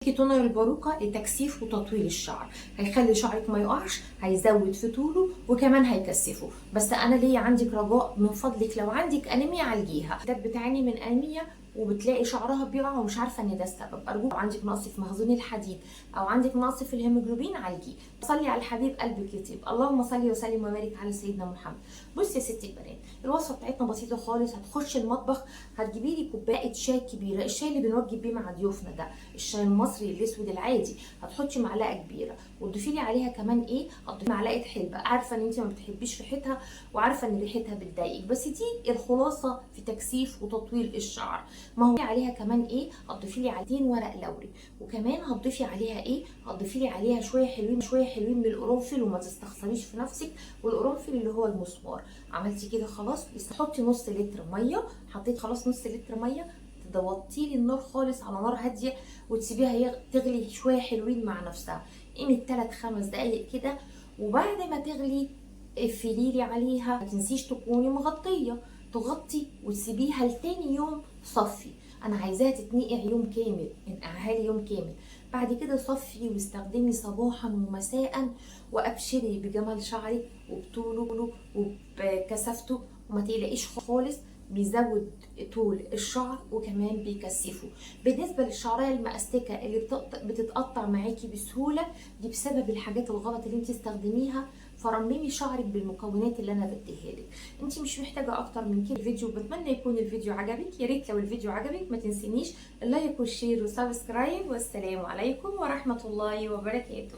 تونر الباروكة لتكثيف وتطويل الشعر، هيخلي شعرك ما يقعش، هيزود في طوله وكمان هيكثفه. بس انا ليا عندك رجاء من فضلك، لو عندك انيميا عالجيها. ده بتعاني من انيميا وبتلاقي شعرها بيقع ومش عارفه ان ده السبب، ارجوك لو عندك نقص في مخزون الحديد او عندك نقص في الهيموجلوبين عالجيه. صلي على الحبيب قلبك يطيب. اللهم صل وسلم وبارك على سيدنا محمد. بصي يا ستي البنات، الوصفه بتاعتنا بسيطه خالص. هتخشي المطبخ، هتجيبي لي كوبايه شاي كبيره، الشاي اللي بنوجب بيه مع ضيوفنا ده، الشاي المصري الاسود العادي. هتحطي معلقه كبيره وتضيفي لي عليها كمان ايه، هتضيفي معلقه حلبه. عارفه ان انت ما بتحبيش ريحتها وعارفه ان ريحتها بتضايقك، بس دي الخلاصه في تكثيف وتطويل الشعر. ما هو عليها كمان ايه، هتضيفي لي 2 ورق لوري، وكمان هتضيفي عليها ايه، هتضيفي لي عليها شويه حلوين شويه حلوين من القرنفل، وما تستخسريش في نفسك، والقرنفل اللي هو المسمار. عملتي كده خلاص، بس حطي نص لتر ميه. حطيت خلاص نص لتر ميه، توطي لي النار خالص على نار هاديه وتسيبيها هي تغلي شويه حلوين مع نفسها، قيمه 3-5 دقايق كده. وبعد ما تغلي اقفلي لي عليها، ما تنسيش تكوني مغطيه، تغطي وتسيبيها لتاني يوم صفي. انا عايزاها تتنقع يوم كامل، انقعها لي يوم كامل. بعد كده صفي واستخدمي صباحا ومساء، وابشري بجمال شعرك وبطوله وبكثافته، وما تقلقيش خالص، بيزود طول الشعر وكمان بيكثفه. بالنسبه للشعريه المأستكه اللي بتتقطع معاكي بسهوله، دي بسبب الحاجات الغلط اللي انت تستخدميها. فرممي شعرك بالمكونات اللي انا بديها لك، انت مش محتاجه اكتر من كده. الفيديو بتمنى يكون الفيديو عجبك. يا ريت لو الفيديو عجبك ما تنسينيش اللايك والشير والسبسكرايب. والسلام عليكم ورحمه الله وبركاته.